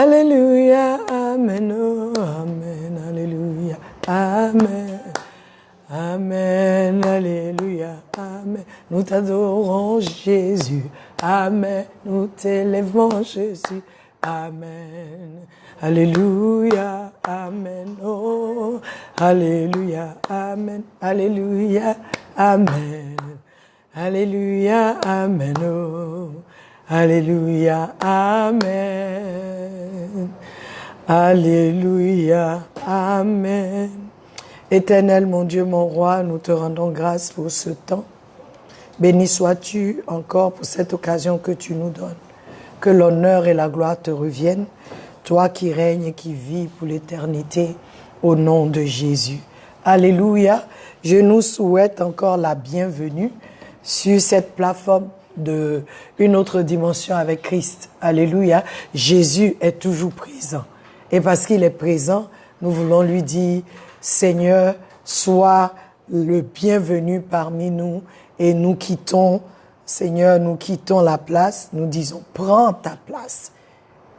Alléluia, Amen, oh, Amen, Alléluia, Amen. Amen, Alléluia, Amen. Nous t'adorons, Jésus. Amen. Nous t'élèvons, Jésus. Amen. Alléluia, Amen. Oh, Alléluia, Amen. Alléluia, Amen. Alléluia, Amen. Oh, Alléluia, Amen. Alléluia, Amen. Éternel, mon Dieu, mon roi, nous te rendons grâce pour ce temps. Béni sois-tu encore pour cette occasion que tu nous donnes. Que l'honneur et la gloire te reviennent, toi qui règnes et qui vis pour l'éternité, au nom de Jésus. Alléluia. Je nous souhaite encore la bienvenue sur cette plateforme de une autre dimension avec Christ. Alléluia. Jésus est toujours présent. Et parce qu'il est présent, nous voulons lui dire, Seigneur, sois le bienvenu parmi nous et nous quittons, Seigneur, nous quittons la place, nous disons, prends ta place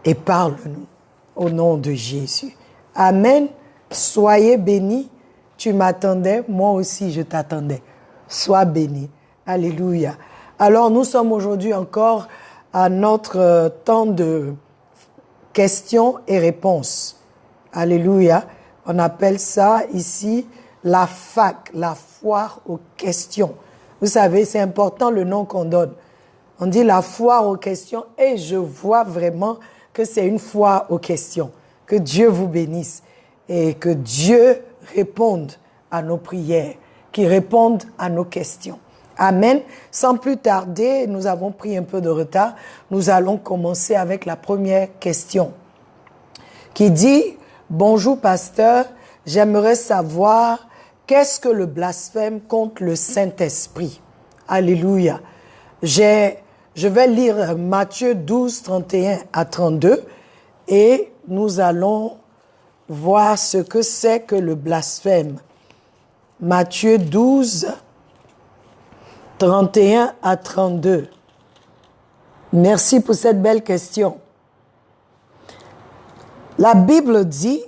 et parle-nous au nom de Jésus. Amen. Soyez bénis. Tu m'attendais, moi aussi je t'attendais. Sois béni. Alléluia. Alors nous sommes aujourd'hui encore à notre temps de questions et réponses. Alléluia. On appelle ça ici la FAQ, la foire aux questions. Vous savez, c'est important le nom qu'on donne. On dit la foire aux questions et je vois vraiment que c'est une foire aux questions. Que Dieu vous bénisse et que Dieu réponde à nos prières, qu'il réponde à nos questions. Amen. Sans plus tarder, nous avons pris un peu de retard. Nous allons commencer avec la première question qui dit « Bonjour pasteur, j'aimerais savoir qu'est-ce que le blasphème contre le Saint-Esprit ?» Alléluia. Je vais lire Matthieu 12, 31 à 32 et nous allons voir ce que c'est que le blasphème. Matthieu 12, 31 à 32. Merci pour cette belle question. La Bible dit,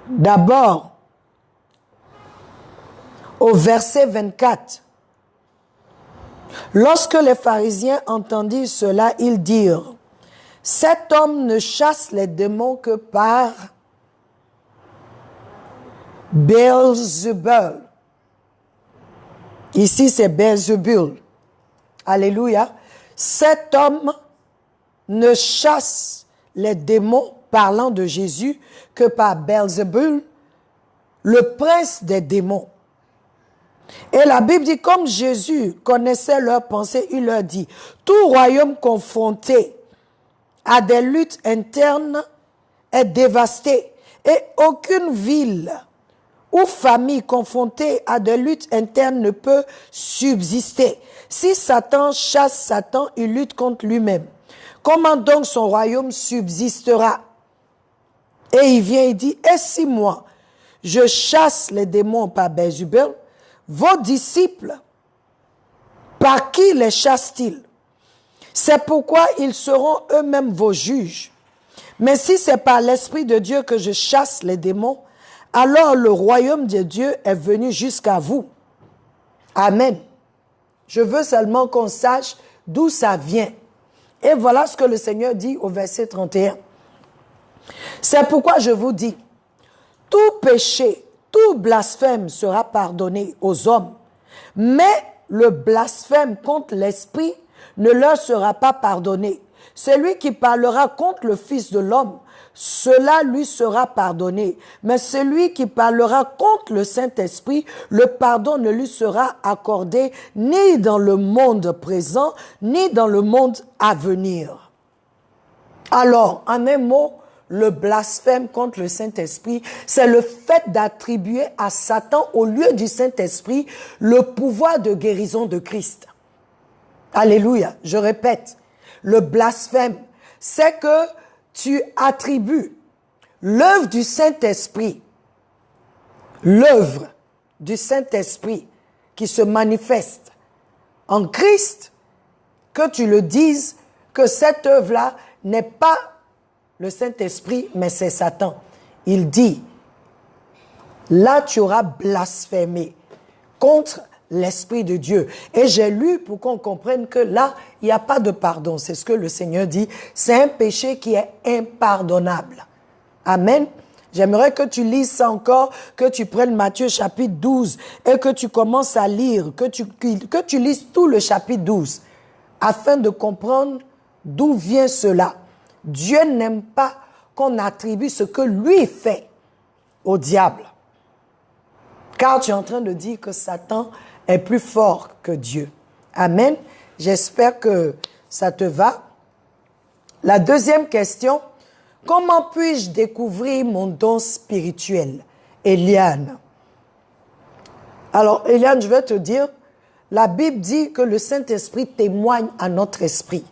d'abord, au verset 24, « Lorsque les pharisiens entendirent cela, ils dirent, « Cet homme ne chasse les démons que par Béelzébul. » Ici, c'est Béelzébul. Alléluia. Cet homme ne chasse les démons, parlant de Jésus, que par Béelzébul, le prince des démons. Et la Bible dit, comme Jésus connaissait leurs pensées, il leur dit, tout royaume confronté à des luttes internes est dévasté, et aucune ville ou famille confrontée à des luttes internes ne peut subsister. Si Satan chasse Satan, il lutte contre lui-même. Comment donc son royaume subsistera? Et il vient et dit, et si moi, je chasse les démons par Béelzébul, vos disciples, par qui les chassent-ils? C'est pourquoi ils seront eux-mêmes vos juges. Mais si c'est par l'Esprit de Dieu que je chasse les démons, alors le royaume de Dieu est venu jusqu'à vous. Amen. Je veux seulement qu'on sache d'où ça vient. Et voilà ce que le Seigneur dit au verset 31. C'est pourquoi je vous dis, tout péché, tout blasphème sera pardonné aux hommes, mais le blasphème contre l'Esprit ne leur sera pas pardonné. Celui qui parlera contre le Fils de l'homme, cela lui sera pardonné. Mais celui qui parlera contre le Saint-Esprit, le pardon ne lui sera accordé ni dans le monde présent, ni dans le monde à venir. Alors, en un mot, le blasphème contre le Saint-Esprit, c'est le fait d'attribuer à Satan, au lieu du Saint-Esprit, le pouvoir de guérison de Christ. Alléluia, je répète, le blasphème, c'est que tu attribues l'œuvre du Saint-Esprit, l'œuvre du Saint-Esprit qui se manifeste en Christ, que tu le dises que cette œuvre-là n'est pas le Saint-Esprit, mais c'est Satan. Il dit, là tu auras blasphémé contre l'Esprit de Dieu. Et j'ai lu pour qu'on comprenne que là, il n'y a pas de pardon. C'est ce que le Seigneur dit. C'est un péché qui est impardonnable. Amen. J'aimerais que tu lises ça encore, que tu prennes Matthieu chapitre 12 et que tu commences à lire, que tu lises tout le chapitre 12 afin de comprendre d'où vient cela. Dieu n'aime pas qu'on attribue ce que lui fait au diable. Car tu es en train de dire que Satan est plus fort que Dieu. Amen. J'espère que ça te va. La deuxième question, comment puis-je découvrir mon don spirituel? Eliane. Alors, Eliane, je vais te dire, la Bible dit que le Saint-Esprit témoigne à notre esprit.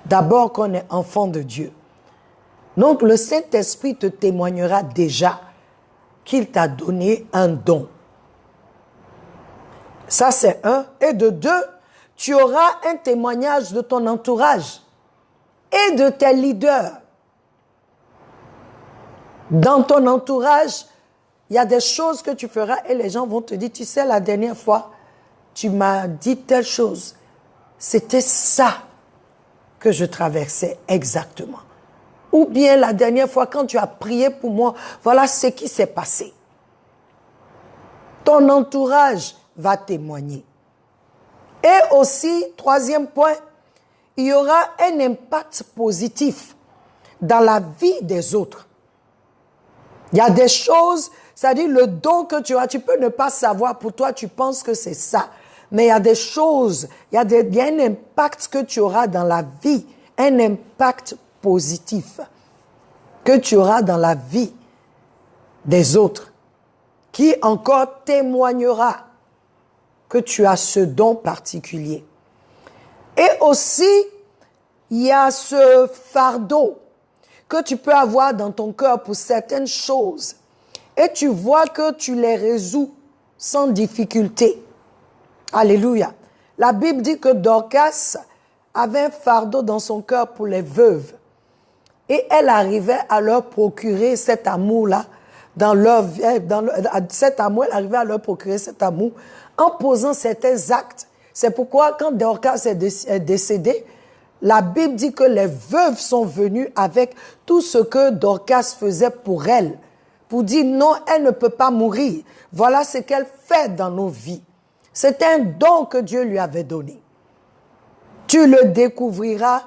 D'abord qu'on est enfant de Dieu. Donc, le Saint-Esprit te témoignera déjà qu'il t'a donné un don. Ça, c'est un. Et de deux, tu auras un témoignage de ton entourage et de tes leaders. Dans ton entourage, il y a des choses que tu feras et les gens vont te dire, tu sais, la dernière fois, tu m'as dit telle chose. C'était ça que je traversais exactement. Ou bien la dernière fois, quand tu as prié pour moi, voilà ce qui s'est passé. Ton entourage va témoigner. Et aussi, troisième point, il y aura un impact positif dans la vie des autres. Il y a des choses, c'est-à-dire le don que tu as, tu peux ne pas savoir, pour toi tu penses que c'est ça. Mais il y a des choses, il y a un impact que tu auras dans la vie, un impact positif que tu auras dans la vie des autres, qui encore témoignera que tu as ce don particulier. Et aussi, il y a ce fardeau que tu peux avoir dans ton cœur pour certaines choses. Et tu vois que tu les résous sans difficulté. Alléluia. La Bible dit que Dorcas avait un fardeau dans son cœur pour les veuves. Et elle arrivait à leur procurer cet amour-là, cet amour, elle arrivait à leur procurer cet amour en posant certains actes. C'est pourquoi quand Dorcas est décédée, la Bible dit que les veuves sont venues avec tout ce que Dorcas faisait pour elle, pour dire non, elle ne peut pas mourir. Voilà ce qu'elle fait dans nos vies. C'est un don que Dieu lui avait donné. Tu le découvriras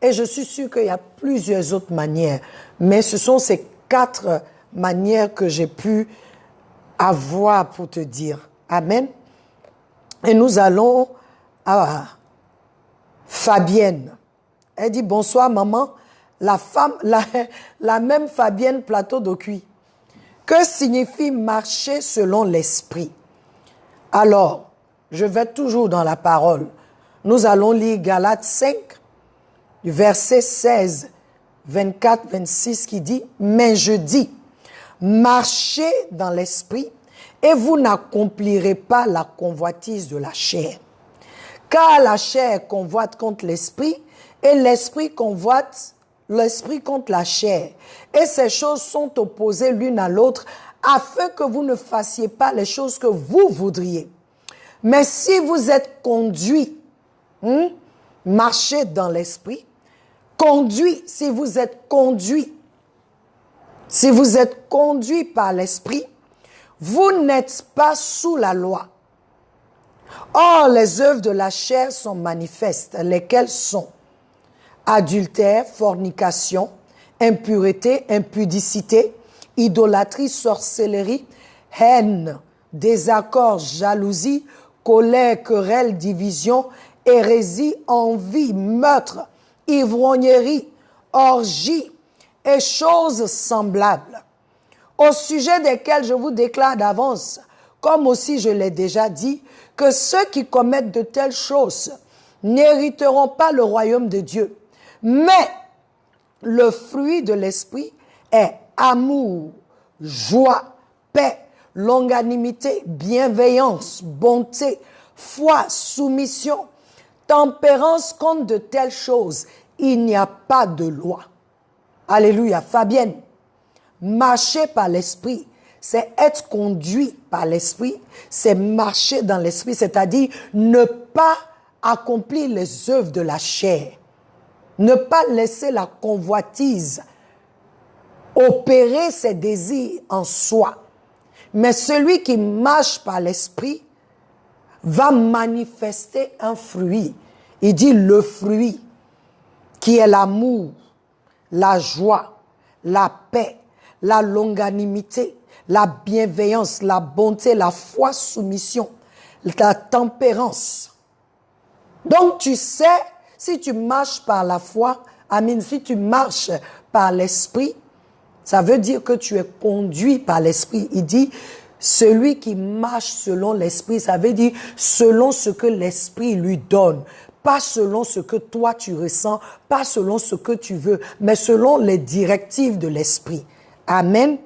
et je suis sûr qu'il y a plusieurs autres manières. Mais ce sont ces 4 manières que j'ai pu avoir pour te dire. Amen. Et nous allons à Fabienne. Elle dit, bonsoir maman. La même Fabienne Plateau de Cuit. Que signifie marcher selon l'esprit? Alors, je vais toujours dans la parole. Nous allons lire Galates 5, du verset 16, 24, 26 qui dit, mais je dis, marchez dans l'esprit et vous n'accomplirez pas la convoitise de la chair. Car la chair convoite contre l'esprit et l'esprit convoite l'esprit contre la chair. Et ces choses sont opposées l'une à l'autre afin que vous ne fassiez pas les choses que vous voudriez. Mais si vous êtes conduits, marchez dans l'esprit, si vous êtes conduit par l'esprit, vous n'êtes pas sous la loi. Or, les œuvres de la chair sont manifestes, lesquelles sont adultère, fornication, impureté, impudicité, idolâtrie, sorcellerie, haine, désaccord, jalousie, colère, querelle, division, hérésie, envie, meurtre, ivrognerie, orgie et choses semblables, au sujet desquelles je vous déclare d'avance, comme aussi je l'ai déjà dit, que ceux qui commettent de telles choses n'hériteront pas le royaume de Dieu. Mais le fruit de l'esprit est amour, joie, paix, longanimité, bienveillance, bonté, foi, soumission. tempérance contre de telles choses, il n'y a pas de loi. Alléluia. Fabienne, marcher par l'esprit, c'est être conduit par l'esprit, c'est marcher dans l'esprit, c'est-à-dire ne pas accomplir les œuvres de la chair, ne pas laisser la convoitise opérer ses désirs en soi. Mais celui qui marche par l'esprit va manifester un fruit. Il dit le fruit qui est l'amour, la joie, la paix, la longanimité, la bienveillance, la bonté, la foi, soumission, la tempérance. Donc tu sais, si tu marches par la foi, amen, si tu marches par l'esprit, ça veut dire que tu es conduit par l'esprit. Il dit, celui qui marche selon l'esprit, ça veut dire selon ce que l'esprit lui donne. Pas selon ce que toi tu ressens, pas selon ce que tu veux, mais selon les directives de l'esprit. Amen.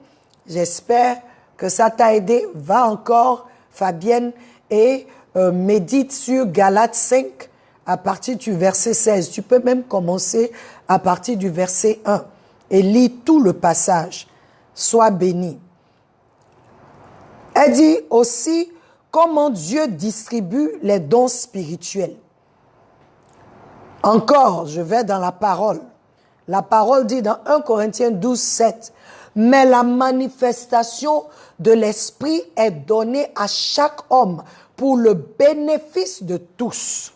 J'espère que ça t'a aidé. Va encore, Fabienne, et médite sur Galates 5 à partir du verset 16. Tu peux même commencer à partir du verset 1 et lis tout le passage. Sois béni. Elle dit aussi comment Dieu distribue les dons spirituels. Encore, je vais dans la parole. La parole dit dans 1 Corinthiens 12, 7, « Mais la manifestation de l'Esprit est donnée à chaque homme pour le bénéfice de tous. »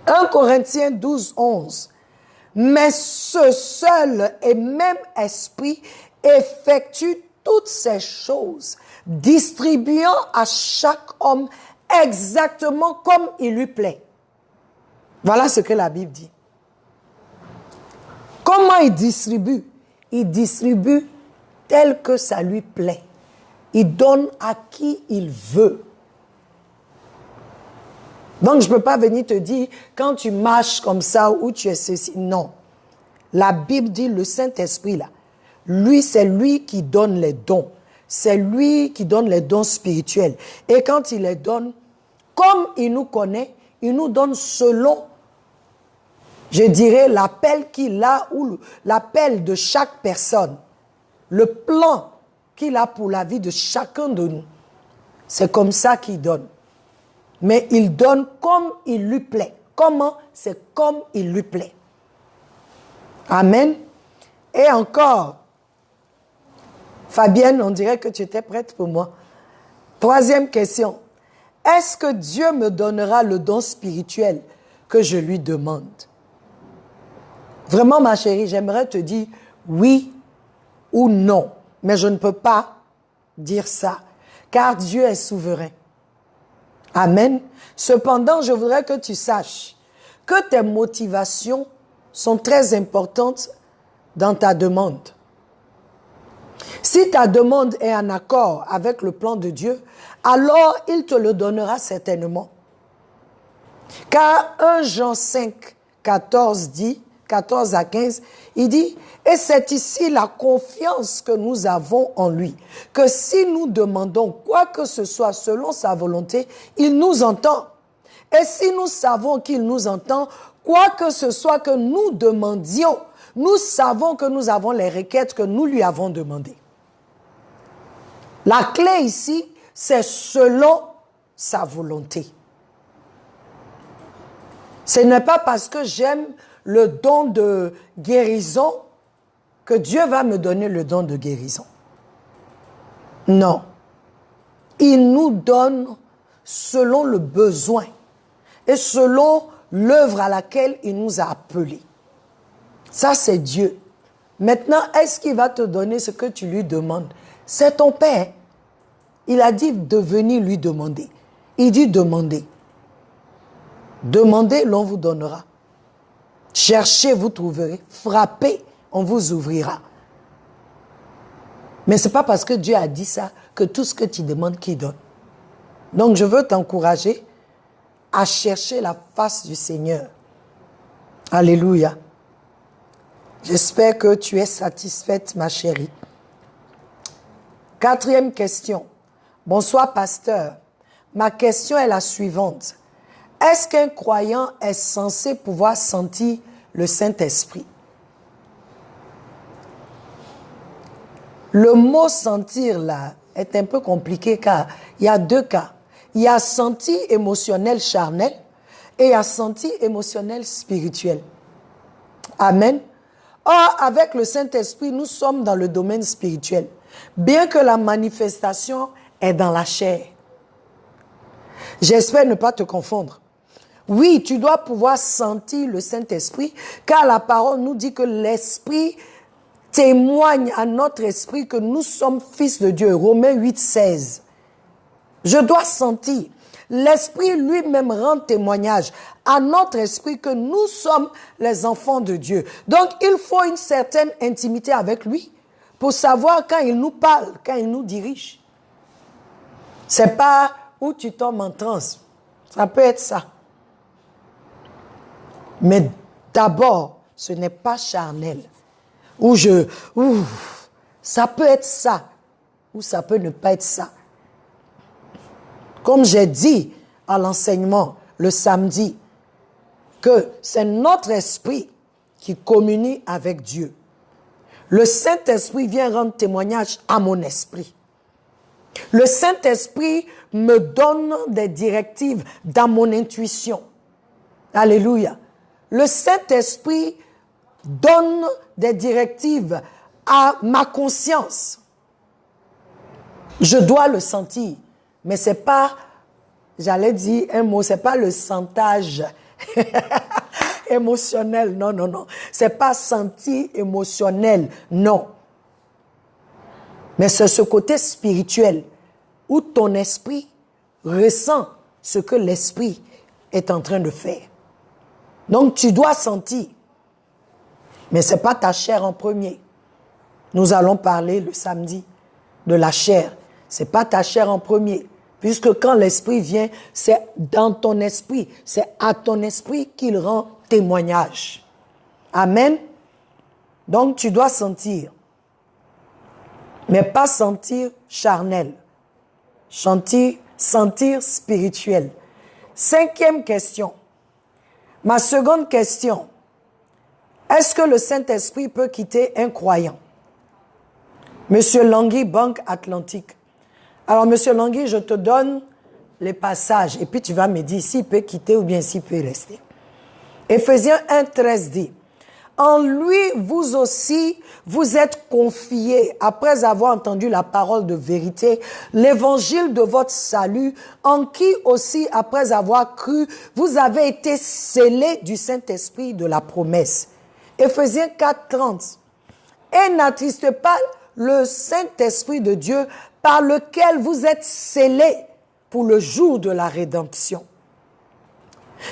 1 Corinthiens 12, 11, « Mais ce seul et même Esprit effectue toutes ces choses, distribuant à chaque homme exactement comme il lui plaît. » Voilà ce que la Bible dit. Comment il distribue? Il distribue tel que ça lui plaît. Il donne à qui il veut. Donc, je ne peux pas venir te dire, quand tu marches comme ça, ou tu es ceci. Non. La Bible dit, le Saint-Esprit, là, lui, c'est lui qui donne les dons. C'est lui qui donne les dons spirituels. Et quand il les donne, comme il nous connaît, il nous donne selon, je dirais, l'appel qu'il a ou l'appel de chaque personne. Le plan qu'il a pour la vie de chacun de nous. C'est comme ça qu'il donne. Mais il donne comme il lui plaît. Comment? C'est comme il lui plaît. Amen. Et encore, Fabienne, on dirait que tu étais prête pour moi. Troisième question. Est-ce que Dieu me donnera le don spirituel que je lui demande? Vraiment, ma chérie, j'aimerais te dire oui ou non. Mais je ne peux pas dire ça, car Dieu est souverain. Amen. Cependant, je voudrais que tu saches que tes motivations sont très importantes dans ta demande. Si ta demande est en accord avec le plan de Dieu, alors il te le donnera certainement. Car 1 Jean 5, 14 dit, 14 à 15, il dit, « Et c'est ici la confiance que nous avons en lui, que si nous demandons quoi que ce soit selon sa volonté, il nous entend. Et si nous savons qu'il nous entend, quoi que ce soit que nous demandions, nous savons que nous avons les requêtes que nous lui avons demandées. » La clé ici, c'est selon sa volonté. Ce n'est pas parce que j'aime le don de guérison que Dieu va me donner le don de guérison. Non. Il nous donne selon le besoin et selon l'œuvre à laquelle il nous a appelés. Ça, c'est Dieu. Maintenant, est-ce qu'il va te donner ce que tu lui demandes? C'est ton Père. Il a dit de venir lui demander. Il dit demandez. Demandez, l'on vous donnera. Cherchez, vous trouverez. Frappez, on vous ouvrira. Mais ce n'est pas parce que Dieu a dit ça que tout ce que tu demandes, qu'il donne. Donc, je veux t'encourager à chercher la face du Seigneur. Alléluia. J'espère que tu es satisfaite, ma chérie. Quatrième question. Bonsoir, pasteur. ma question est la suivante. Est-ce qu'un croyant est censé pouvoir sentir le Saint-Esprit? Le mot sentir là est un peu compliqué car il y a deux cas. Il y a senti émotionnel charnel et il y a senti émotionnel spirituel. Amen. Or, avec le Saint-Esprit, nous sommes dans le domaine spirituel. Bien que la manifestation est dans la chair. J'espère ne pas te confondre. Oui, tu dois pouvoir sentir le Saint-Esprit, car la parole nous dit que l'Esprit témoigne à notre esprit que nous sommes fils de Dieu. Romains 8, 16. Je dois sentir. L'Esprit lui-même rend témoignage à notre esprit que nous sommes les enfants de Dieu. Donc, il faut une certaine intimité avec lui pour savoir quand il nous parle, quand il nous dirige. C'est pas où tu tombes en transe. Ça peut être ça. Mais d'abord, ce n'est pas charnel. Ça peut être ça, ou ça peut ne pas être ça. Comme j'ai dit à l'enseignement le samedi, que c'est notre esprit qui communie avec Dieu. Le Saint-Esprit vient rendre témoignage à mon esprit. Le Saint-Esprit me donne des directives dans mon intuition. Alléluia. Le Saint-Esprit donne des directives à ma conscience. Je dois le sentir. Mais c'est pas, j'allais dire un mot, c'est pas le sentage émotionnel. Non, non, non. C'est pas senti émotionnel. Non. Mais c'est ce côté spirituel où ton esprit ressent ce que l'esprit est en train de faire. Donc tu dois sentir. Mais c'est pas ta chair en premier. Nous allons parler le samedi de la chair. C'est pas ta chair en premier. Puisque quand l'esprit vient, c'est dans ton esprit. C'est à ton esprit qu'il rend témoignage. Amen. Donc tu dois sentir. Mais pas sentir charnel. Sentir spirituel. 5e question. Ma seconde question. Est-ce que le Saint-Esprit peut quitter un croyant? Monsieur Langui, Banque Atlantique. Alors, Monsieur Langui, je te donne les passages et puis tu vas me dire s'il peut quitter ou bien s'il peut rester. Éphésiens 1, 13 dit, « En lui, vous aussi, vous êtes confiés, après avoir entendu la parole de vérité, l'évangile de votre salut, en qui aussi, après avoir cru, vous avez été scellés du Saint-Esprit de la promesse. » Éphésiens 4, 30. « Et n'attristez pas le Saint-Esprit de Dieu, par lequel vous êtes scellés pour le jour de la rédemption. »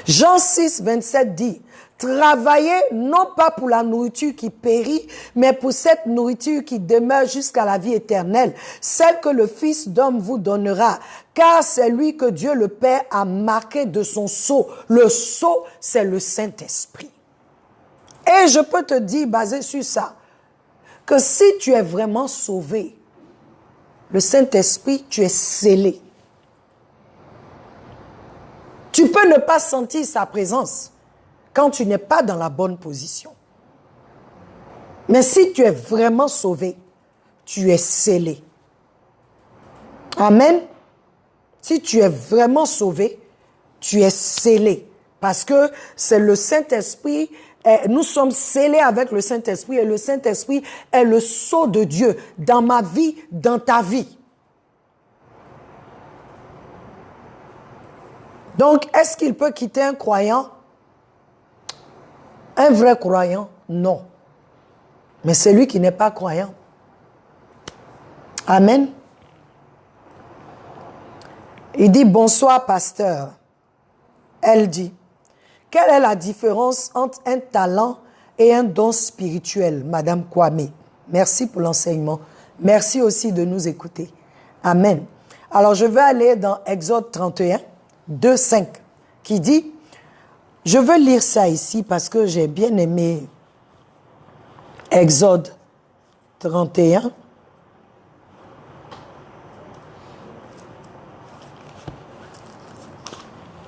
Jean 6, 27 dit, « Travaillez non pas pour la nourriture qui périt, mais pour cette nourriture qui demeure jusqu'à la vie éternelle, celle que le Fils d'homme vous donnera, car c'est lui que Dieu le Père a marqué de son sceau. » Le sceau, c'est le Saint-Esprit. Et je peux te dire, basé sur ça, que si tu es vraiment sauvé, le Saint-Esprit, tu es scellé. Tu peux ne pas sentir sa présence quand tu n'es pas dans la bonne position. Mais si tu es vraiment sauvé, tu es scellé. Amen. Si tu es vraiment sauvé, tu es scellé. Parce que c'est le Saint-Esprit, nous sommes scellés avec le Saint-Esprit et le Saint-Esprit est le sceau de Dieu dans ma vie, dans ta vie. Donc, est-ce qu'il peut quitter un croyant? Un vrai croyant? Non. Mais celui qui n'est pas croyant. Amen. Il dit, bonsoir, pasteur. Elle dit, quelle est la différence entre un talent et un don spirituel, Madame Kwame? Merci pour l'enseignement. Merci aussi de nous écouter. Amen. Alors, je vais aller dans Exode 31, 2, 5, qui dit, je veux lire ça ici parce que j'ai bien aimé Exode 31.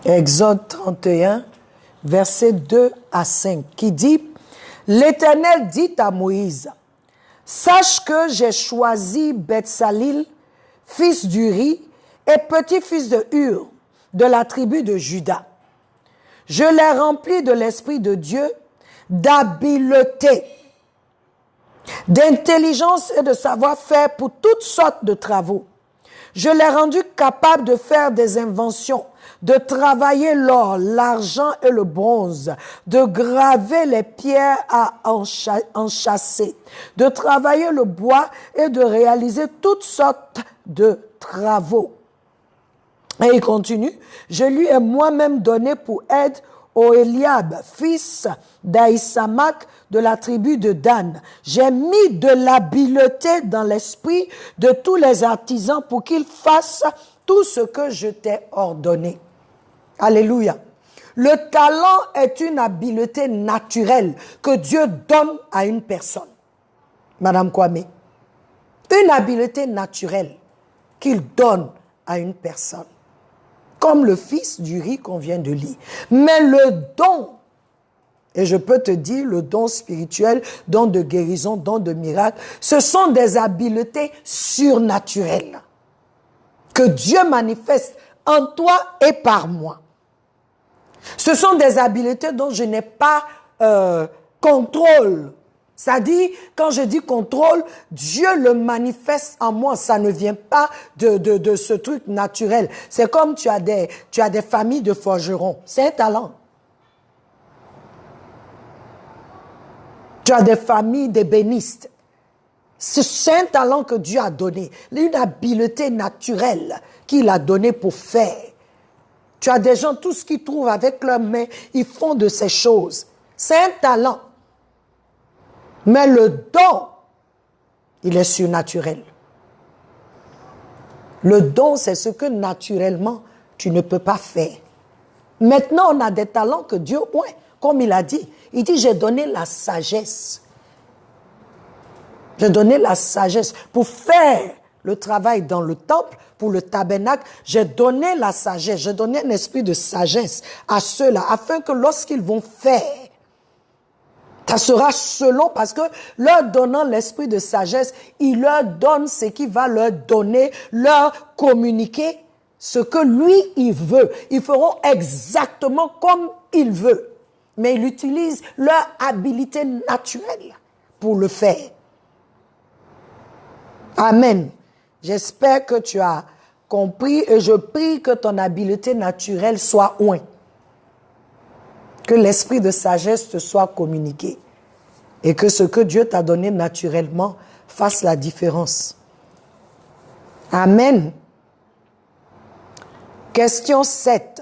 Exode 31, versets 2 à 5, qui dit, « L'Éternel dit à Moïse, « Sache que j'ai choisi Betsalil, fils d'Uri, et petit-fils de Hur, de la tribu de Juda. Je l'ai rempli de l'Esprit de Dieu, d'habileté, d'intelligence et de savoir-faire pour toutes sortes de travaux. Je l'ai rendu capable de faire des inventions, de travailler l'or, l'argent et le bronze, de graver les pierres à enchâsser, de travailler le bois et de réaliser toutes sortes de travaux. » Et il continue, « Je lui ai moi-même donné pour aide Oholiab, fils d'Aïsamak de la tribu de Dan. J'ai mis de l'habileté dans l'esprit de tous les artisans pour qu'ils fassent tout ce que je t'ai ordonné. » Alléluia. Le talent est une habileté naturelle que Dieu donne à une personne. Madame Kwame, une habileté naturelle qu'il donne à une personne. Comme le fils d'Uri qu'on vient de lire. Mais le don, et je peux te dire, le don spirituel, don de guérison, don de miracle, ce sont des habiletés surnaturelles que Dieu manifeste en toi et par moi. Ce sont des habiletés dont je n'ai pas contrôle. C'est-à-dire, quand je dis contrôle, Dieu le manifeste en moi. Ça ne vient pas de ce truc naturel. C'est comme tu as des familles de forgerons. C'est un talent. Tu as des familles d'ébénistes. C'est un talent que Dieu a donné. Une habileté naturelle qu'il a donnée pour faire. Tu as des gens, tout ce qu'ils trouvent avec leurs mains, ils font de ces choses. C'est un talent. Mais le don, il est surnaturel. Le don, c'est ce que naturellement, tu ne peux pas faire. Maintenant, on a des talents que Dieu, ouais, comme il a dit. Il dit, j'ai donné la sagesse. J'ai donné la sagesse pour faire le travail dans le temple, pour le tabernacle. J'ai donné la sagesse, j'ai donné un esprit de sagesse à ceux-là, afin que lorsqu'ils vont faire, ça sera selon, parce que leur donnant l'esprit de sagesse, il leur donne ce qui va leur donner, leur communiquer ce que lui, il veut. Ils feront exactement comme il veut. Mais il utilise leur habilité naturelle pour le faire. Amen. J'espère que tu as compris et je prie que ton habileté naturelle soit oint. Que l'esprit de sagesse te soit communiqué et que ce que Dieu t'a donné naturellement fasse la différence. Amen. Question 7.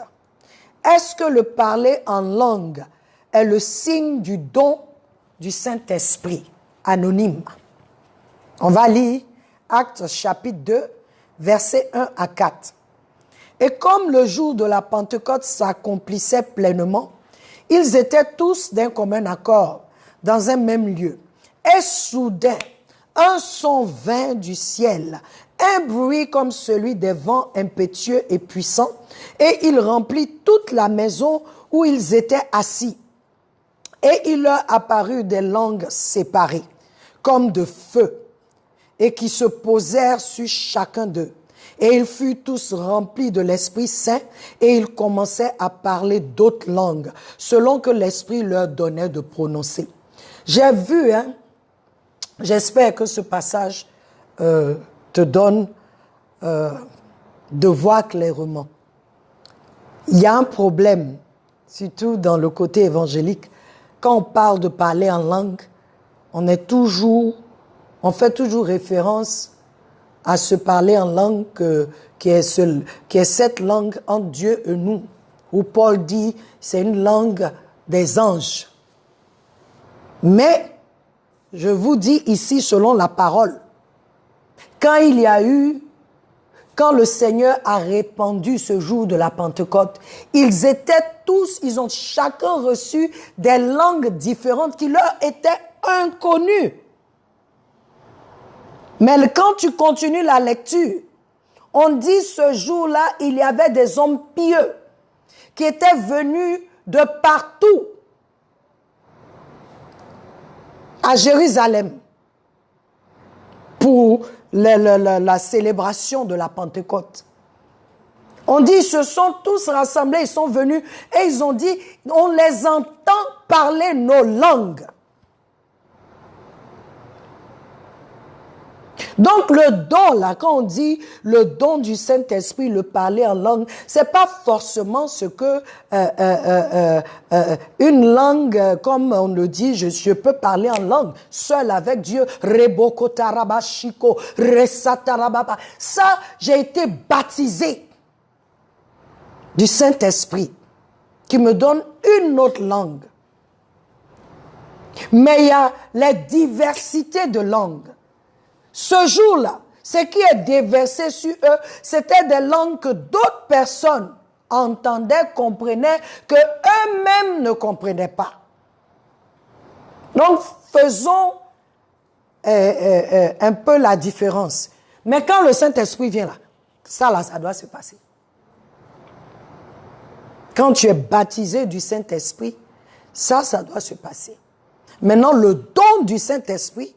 Est-ce que le parler en langue est le signe du don du Saint-Esprit? Anonyme. On va lire Actes chapitre 2, versets 1 à 4. Et comme le jour de la Pentecôte s'accomplissait pleinement, ils étaient tous d'un commun accord, dans un même lieu. Et soudain, un son vint du ciel, un bruit comme celui des vents impétueux et puissants, et il remplit toute la maison où ils étaient assis. Et il leur apparut des langues séparées, comme de feu, et qui se posèrent sur chacun d'eux. Et ils furent tous remplis de l'Esprit Saint, et ils commençaient à parler d'autres langues, selon que l'Esprit leur donnait de prononcer. J'ai vu, j'espère que ce passage te donne de voir clairement. Il y a un problème, surtout dans le côté évangélique. Quand on parle de parler en langue, on fait toujours référence à se parler en langue qui est cette langue entre Dieu et nous, où Paul dit c'est une langue des anges. Mais je vous dis ici selon la parole, quand le Seigneur a répandu ce jour de la Pentecôte, ils ont chacun reçu des langues différentes qui leur étaient inconnues. Mais quand tu continues la lecture, on dit ce jour-là, il y avait des hommes pieux qui étaient venus de partout à Jérusalem pour la célébration de la Pentecôte. On dit, ils se sont tous rassemblés, ils sont venus et ils ont dit, on les entend parler nos langues. Donc le don, là, quand on dit le don du Saint-Esprit, le parler en langue, c'est pas forcément ce que une langue, comme on le dit, je peux parler en langue, seul avec Dieu. Rebokotarabashiko, resatarababa. Ça, j'ai été baptisé du Saint-Esprit, qui me donne une autre langue. Mais il y a les diversités de langues. Ce jour-là, ce qui est déversé sur eux, c'était des langues que d'autres personnes entendaient, comprenaient, que eux-mêmes ne comprenaient pas. Donc, faisons un peu la différence. Mais quand le Saint-Esprit vient là, ça doit se passer. Quand tu es baptisé du Saint-Esprit, ça doit se passer. Maintenant, le don du Saint-Esprit,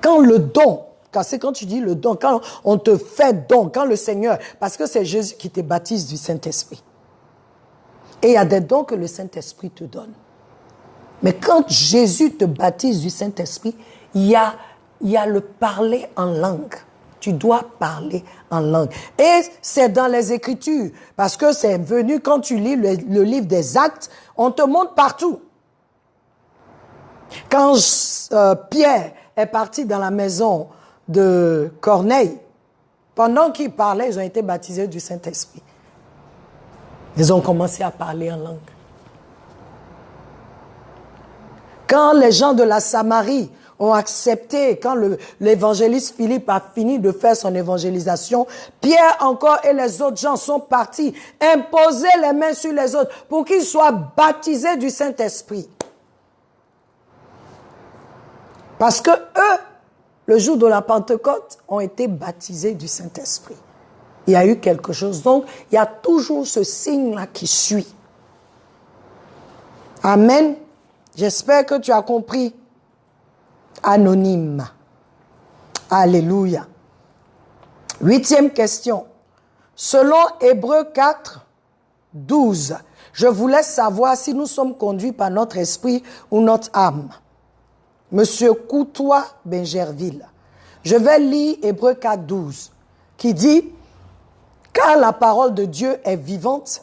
quand le don, car c'est quand tu dis le don, quand on te fait don, quand le Seigneur, parce que c'est Jésus qui te baptise du Saint-Esprit. Et il y a des dons que le Saint-Esprit te donne. Mais quand Jésus te baptise du Saint-Esprit, il y a le parler en langue. Tu dois parler en langue. Et c'est dans les Écritures, parce que c'est venu, quand tu lis le livre des Actes, on te montre partout. Quand Pierre est parti dans la maison de Corneille, pendant qu'il parlait, ils ont été baptisés du Saint-Esprit. Ils ont commencé à parler en langue. Quand les gens de la Samarie ont accepté, quand l'évangéliste Philippe a fini de faire son évangélisation, Pierre encore et les autres gens sont partis, imposer les mains sur les autres pour qu'ils soient baptisés du Saint-Esprit. Parce que eux, le jour de la Pentecôte, ont été baptisés du Saint-Esprit. Il y a eu quelque chose. Donc, il y a toujours ce signe-là qui suit. Amen. J'espère que tu as compris. Anonyme. Alléluia. 8e question. Selon Hébreux 4, 12, je vous laisse savoir si nous sommes conduits par notre esprit ou notre âme. Monsieur Coutois Benjerville. Je vais lire Hébreux 4, 12, qui dit « Car la parole de Dieu est vivante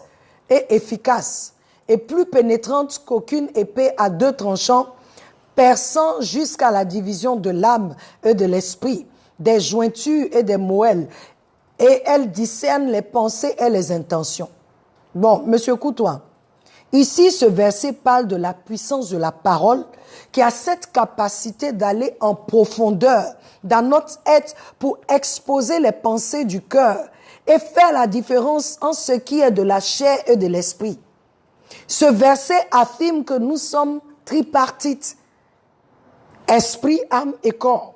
et efficace, et plus pénétrante qu'aucune épée à deux tranchants, perçant jusqu'à la division de l'âme et de l'esprit, des jointures et des moelles, et elle discerne les pensées et les intentions. » Bon, Monsieur Coutois, ici, ce verset parle de la puissance de la parole qui a cette capacité d'aller en profondeur dans notre être pour exposer les pensées du cœur et faire la différence entre ce qui est de la chair et de l'esprit. Ce verset affirme que nous sommes tripartites, esprit, âme et corps,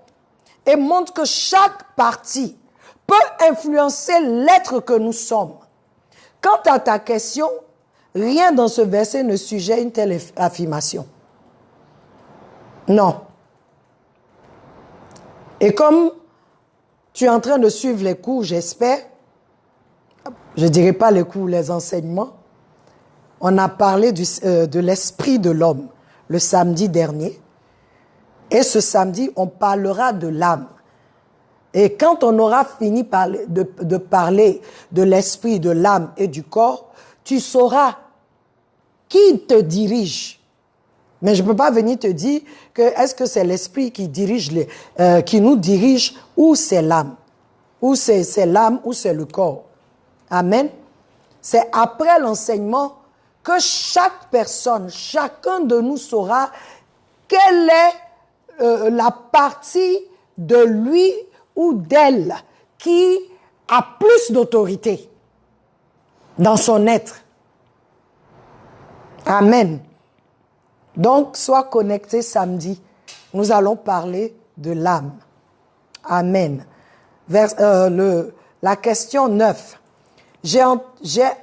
et montre que chaque partie peut influencer l'être que nous sommes. Quant à ta question, rien dans ce verset ne suggère une telle affirmation. Non. Et comme tu es en train de suivre les cours, j'espère, je ne dirais pas les cours, les enseignements, on a parlé de l'esprit de l'homme le samedi dernier. Et ce samedi, on parlera de l'âme. Et quand on aura fini de parler de l'esprit, de l'âme et du corps, tu sauras qui te dirige. Mais je ne peux pas venir te dire que est-ce que c'est l'esprit qui dirige qui nous dirige ou c'est l'âme. Ou c'est l'âme ou c'est le corps. Amen. C'est après l'enseignement que chaque personne, chacun de nous saura quelle est la partie de lui ou d'elle qui a plus d'autorité dans son être. Amen. Donc, sois connecté samedi. Nous allons parler de l'âme. Amen. La question 9. J'ai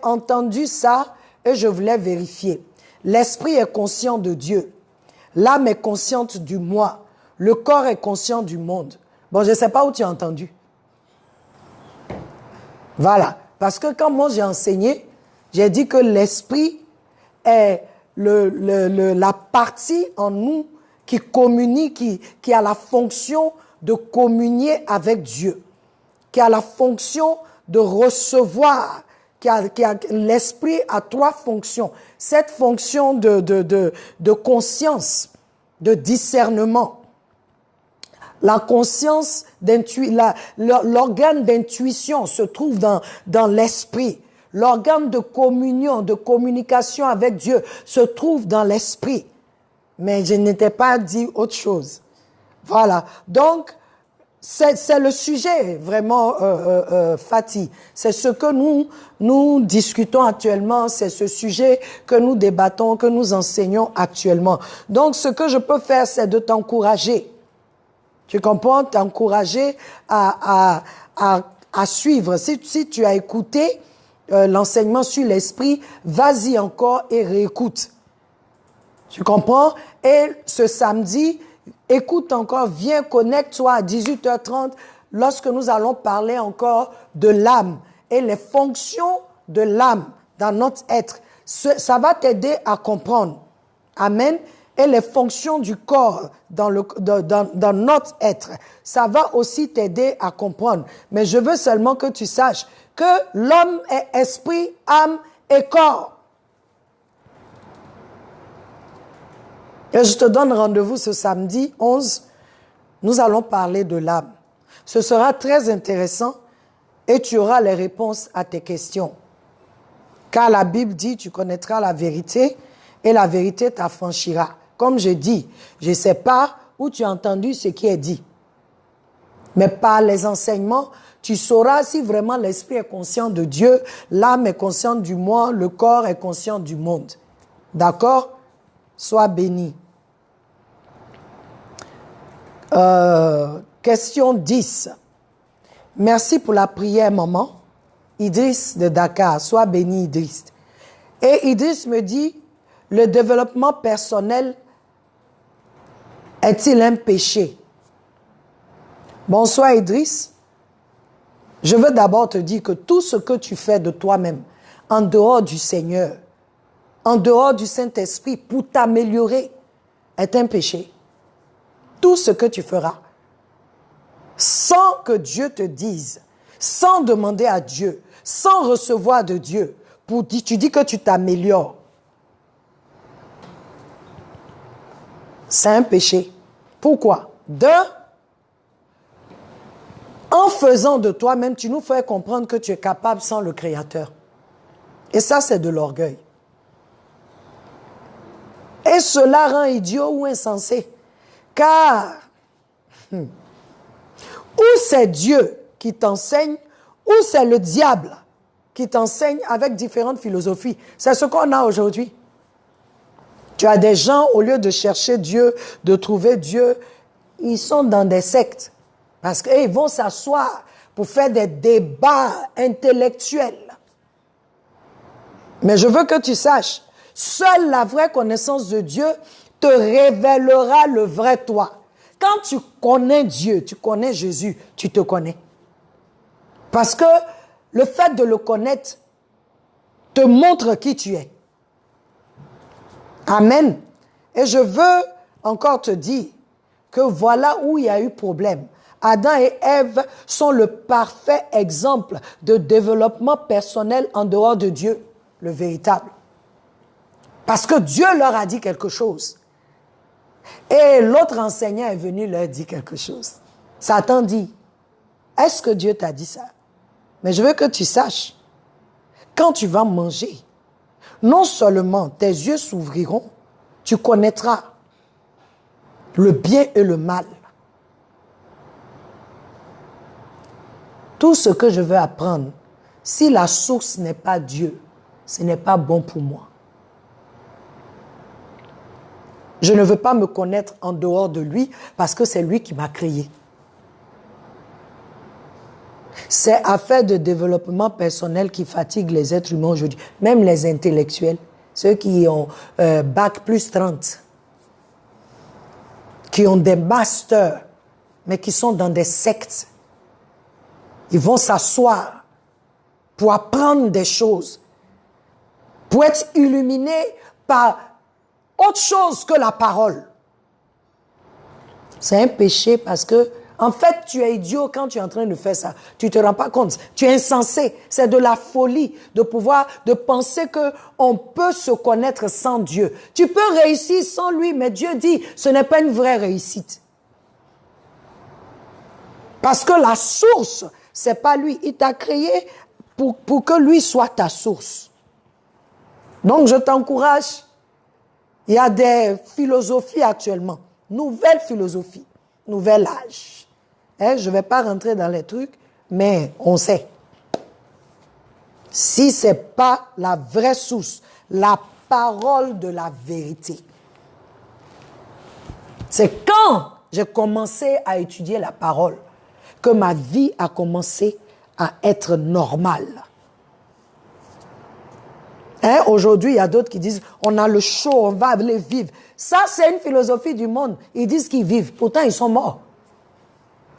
entendu ça et je voulais vérifier. L'esprit est conscient de Dieu. L'âme est consciente du moi. Le corps est conscient du monde. Bon, je ne sais pas où tu as entendu. Voilà. Parce que quand moi j'ai enseigné, j'ai dit que l'esprit est la partie en nous qui communie, qui a la fonction de communier avec Dieu, qui a la fonction de recevoir, l'esprit a 3 fonctions. Cette fonction de conscience, de discernement, la conscience, l'organe d'intuition se trouve dans l'esprit. L'organe de communion, de communication avec Dieu se trouve dans l'esprit. Mais je n'étais pas dit autre chose. Voilà. Donc, c'est le sujet vraiment, Fatih. C'est ce que nous discutons actuellement. C'est ce sujet que nous débattons, que nous enseignons actuellement. Donc, ce que je peux faire, c'est de t'encourager. Tu comprends? T'encourager à suivre. Si tu as écouté l'enseignement sur l'esprit, vas-y encore et réécoute. Tu comprends? Et ce samedi, écoute encore, viens, connecte-toi à 18h30 lorsque nous allons parler encore de l'âme et les fonctions de l'âme dans notre être. Ça va t'aider à comprendre. Amen. Et les fonctions du corps dans notre être. Ça va aussi t'aider à comprendre. Mais je veux seulement que tu saches que l'homme est esprit, âme et corps. Et je te donne rendez-vous ce samedi 11. Nous allons parler de l'âme. Ce sera très intéressant et tu auras les réponses à tes questions. Car la Bible dit, tu connaîtras la vérité et la vérité t'affranchira. Comme je dis, je ne sais pas où tu as entendu ce qui est dit. Mais par les enseignements, tu sauras si vraiment l'esprit est conscient de Dieu, l'âme est consciente du moi, le corps est conscient du monde. D'accord? Sois béni. Question 10. Merci pour la prière, maman. Idriss de Dakar. Sois béni, Idriss. Et Idriss me dit, le développement personnel est-il un péché? Bonsoir, Idriss. Je veux d'abord te dire que tout ce que tu fais de toi-même, en dehors du Seigneur, en dehors du Saint-Esprit, pour t'améliorer, est un péché. Tout ce que tu feras, sans que Dieu te dise, sans demander à Dieu, sans recevoir de Dieu, tu dis que tu t'améliores. C'est un péché. Pourquoi? En faisant de toi-même, tu nous fais comprendre que tu es capable sans le Créateur. Et ça, c'est de l'orgueil. Et cela rend idiot ou insensé. Car, ou c'est Dieu qui t'enseigne, ou c'est le diable qui t'enseigne avec différentes philosophies. C'est ce qu'on a aujourd'hui. Tu as des gens, au lieu de chercher Dieu, de trouver Dieu, ils sont dans des sectes. Parce qu'ils vont s'asseoir pour faire des débats intellectuels. Mais je veux que tu saches, seule la vraie connaissance de Dieu te révélera le vrai toi. Quand tu connais Dieu, tu connais Jésus, tu te connais. Parce que le fait de le connaître te montre qui tu es. Amen. Et je veux encore te dire que voilà où il y a eu problème. Adam et Ève sont le parfait exemple de développement personnel en dehors de Dieu, le véritable. Parce que Dieu leur a dit quelque chose. Et l'autre enseignant est venu leur dire quelque chose. Satan dit, est-ce que Dieu t'a dit ça? Mais je veux que tu saches, quand tu vas manger, non seulement tes yeux s'ouvriront, tu connaîtras le bien et le mal. Tout ce que je veux apprendre, si la source n'est pas Dieu, ce n'est pas bon pour moi. Je ne veux pas me connaître en dehors de lui parce que c'est lui qui m'a créé. C'est affaire de développement personnel qui fatigue les êtres humains aujourd'hui. Même les intellectuels, ceux qui ont bac plus 30, qui ont des masters, mais qui sont dans des sectes. Ils vont s'asseoir pour apprendre des choses, pour être illuminés par autre chose que la parole. C'est un péché parce que, en fait, tu es idiot quand tu es en train de faire ça. Tu ne te rends pas compte. Tu es insensé. C'est de la folie de penser qu'on peut se connaître sans Dieu. Tu peux réussir sans lui, mais Dieu dit, ce n'est pas une vraie réussite. Parce que la source, c'est pas lui. Il t'a créé pour que lui soit ta source. Donc, je t'encourage. Il y a des philosophies actuellement. Nouvelle philosophie. Nouvel âge. Je ne vais pas rentrer dans les trucs, mais on sait. Si ce n'est pas la vraie source, la parole de la vérité. C'est quand j'ai commencé à étudier la parole que ma vie a commencé à être normale. Aujourd'hui, il y a d'autres qui disent, on a le chaud, on va aller vivre. Ça, c'est une philosophie du monde. Ils disent qu'ils vivent, pourtant ils sont morts.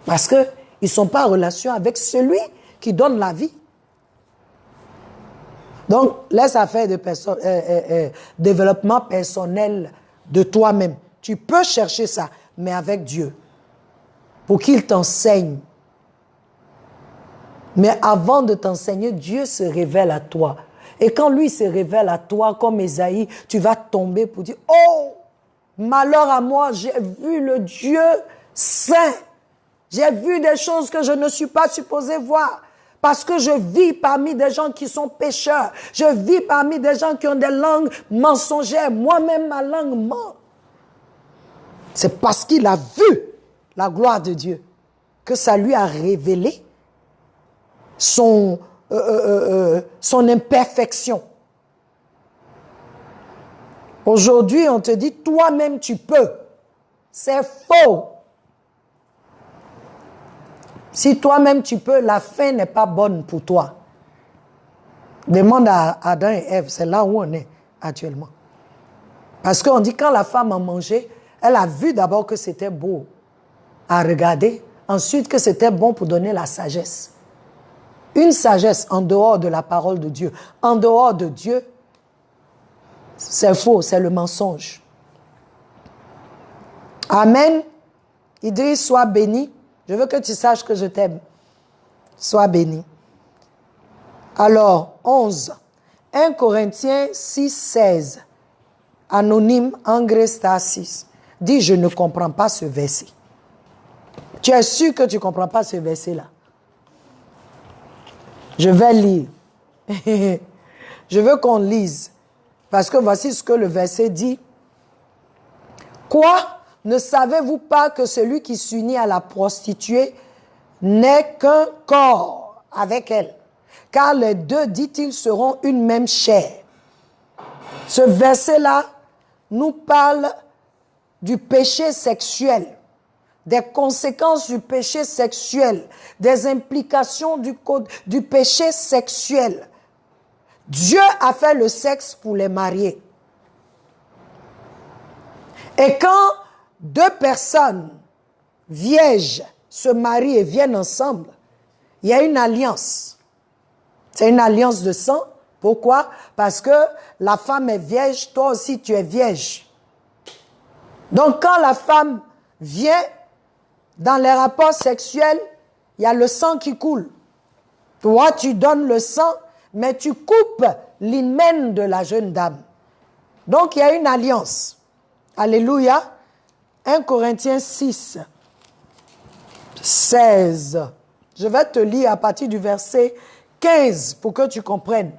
Parce qu'ils ne sont pas en relation avec celui qui donne la vie. Donc, laisse affaire de développement personnel de toi-même. Tu peux chercher ça, mais avec Dieu. Pour qu'il t'enseigne. Mais avant de t'enseigner, Dieu se révèle à toi. Et quand lui se révèle à toi, comme Ésaïe, tu vas tomber pour dire, oh, malheur à moi, j'ai vu le Dieu saint. J'ai vu des choses que je ne suis pas supposé voir. Parce que je vis parmi des gens qui sont pécheurs. Je vis parmi des gens qui ont des langues mensongères. Moi-même, ma langue ment. C'est parce qu'il a vu la gloire de Dieu que ça lui a révélé son imperfection. Aujourd'hui, on te dit, toi-même tu peux. C'est faux. Si toi-même tu peux, la fin n'est pas bonne pour toi. Demande à Adam et Ève, c'est là où on est actuellement. Parce qu'on dit quand la femme a mangé, elle a vu d'abord que c'était beau à regarder, ensuite que c'était bon pour donner la sagesse. Une sagesse en dehors de la parole de Dieu, en dehors de Dieu, c'est faux, c'est le mensonge. Amen. Idriss, sois béni. Je veux que tu saches que je t'aime. Sois béni. Alors, 11. 1 Corinthiens 6, 16. Anonyme, Angrestas, dit, je ne comprends pas ce verset. Tu es sûr que tu ne comprends pas ce verset-là? Je vais lire. Je veux qu'on lise. Parce que voici ce que le verset dit. Quoi? Ne savez-vous pas que celui qui s'unit à la prostituée n'est qu'un corps avec elle? Car les deux, dit-il, seront une même chair. Ce verset-là nous parle du péché sexuel, des conséquences du péché sexuel, des implications du péché sexuel. Dieu a fait le sexe pour les mariés. Et quand deux personnes vierges se marient et viennent ensemble, il y a une alliance. C'est une alliance de sang. Pourquoi? Parce que la femme est vierge, toi aussi tu es vierge. Donc quand la femme vient dans les rapports sexuels, il y a le sang qui coule. Toi tu donnes le sang, mais tu coupes l'hymen de la jeune dame. Donc il y a une alliance. Alléluia. 1 Corinthiens 6, 16. Je vais te lire à partir du verset 15 pour que tu comprennes.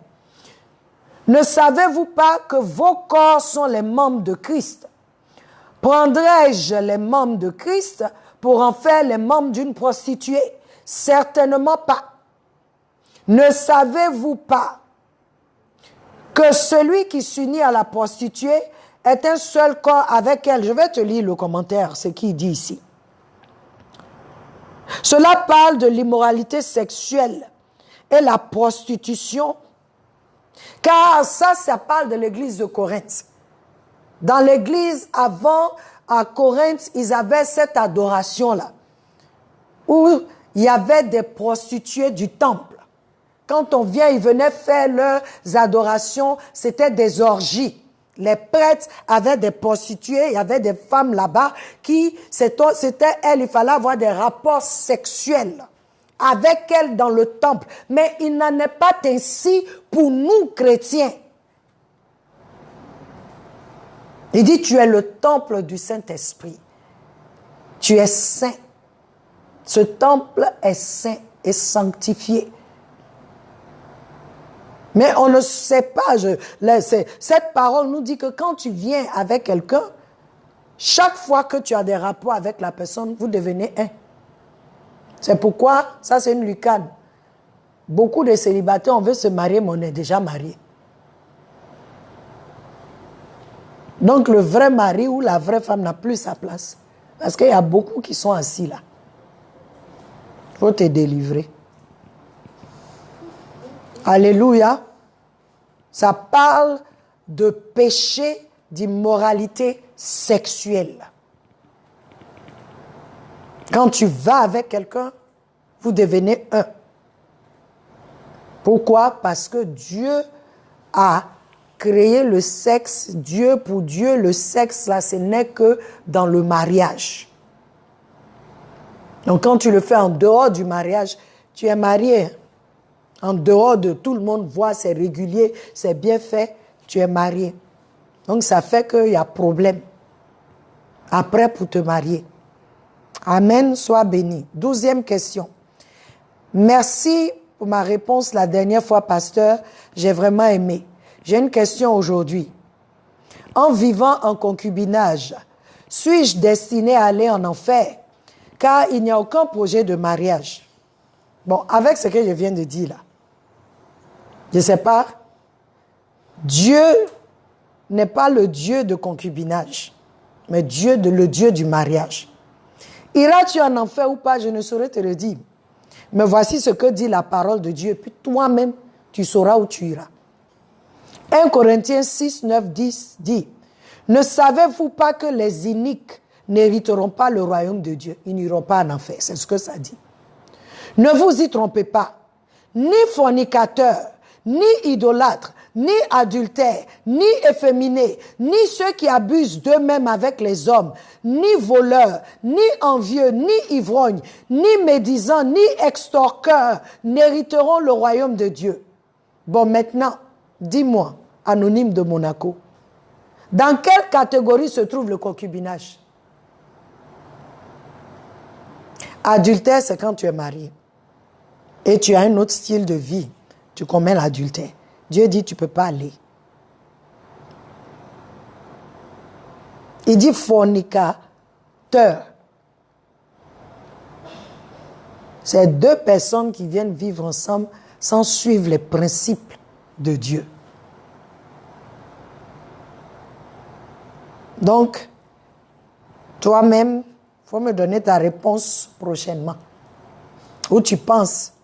Ne savez-vous pas que vos corps sont les membres de Christ? Prendrais-je les membres de Christ pour en faire les membres d'une prostituée? Certainement pas. Ne savez-vous pas que celui qui s'unit à la prostituée est un seul corps avec elle? Je vais te lire le commentaire, ce qu'il dit ici. Cela parle de l'immoralité sexuelle et la prostitution, car ça parle de l'église de Corinthe. Dans l'église, avant, à Corinthe, ils avaient cette adoration-là, où il y avait des prostituées du temple. Quand on vient, ils venaient faire leurs adorations, c'était des orgies. Les prêtres avaient des prostituées, il y avait des femmes là-bas qui, c'était elles, il fallait avoir des rapports sexuels avec elles dans le temple. Mais il n'en est pas ainsi pour nous, chrétiens. Il dit, tu es le temple du Saint-Esprit. Tu es saint. Ce temple est saint et sanctifié. Mais on ne sait pas, cette parole nous dit que quand tu viens avec quelqu'un, chaque fois que tu as des rapports avec la personne, vous devenez un. C'est pourquoi, ça c'est une lucane. Beaucoup de célibataires, on veut se marier, mais on est déjà marié. Donc le vrai mari ou la vraie femme n'a plus sa place. Parce qu'il y a beaucoup qui sont assis là. Il faut te délivrer. Alléluia. Ça parle de péché, d'immoralité sexuelle. Quand tu vas avec quelqu'un, vous devenez un. Pourquoi? Parce que Dieu a créé le sexe. Pour Dieu, le sexe, là, ce n'est que dans le mariage. Donc, quand tu le fais en dehors du mariage, tu es marié. En dehors de tout le monde voit, c'est régulier, c'est bien fait, tu es marié. Donc, ça fait qu'il y a problème. Après, pour te marier. Amen, sois béni. 12e question. Merci pour ma réponse la dernière fois, pasteur. J'ai vraiment aimé. J'ai une question aujourd'hui. En vivant en concubinage, suis-je destiné à aller en enfer? Car il n'y a aucun projet de mariage. Bon, avec ce que je viens de dire là, je ne sais pas, Dieu n'est pas le Dieu de concubinage, mais le Dieu du mariage. Iras-tu en enfer ou pas, je ne saurais te le dire. Mais voici ce que dit la parole de Dieu, puis toi-même, tu sauras où tu iras. 1 Corinthiens 6, 9, 10 dit, « Ne savez-vous pas que les iniques n'hériteront pas le royaume de Dieu? Ils n'iront pas en enfer. » C'est ce que ça dit. « Ne vous y trompez pas. Ni fornicateurs, ni idolâtres, ni adultères, ni efféminés, ni ceux qui abusent d'eux-mêmes avec les hommes, ni voleurs, ni envieux, ni ivrognes, ni médisants, ni extorqueurs n'hériteront le royaume de Dieu. » Bon, maintenant, dis-moi, anonyme de Monaco, dans quelle catégorie se trouve le concubinage? Adultère, c'est quand tu es marié et tu as un autre style de vie. Tu commets l'adultère. Dieu dit, tu ne peux pas aller. Il dit fornicateur. C'est deux personnes qui viennent vivre ensemble sans suivre les principes de Dieu. Donc, toi-même, il faut me donner ta réponse prochainement. Où tu penses?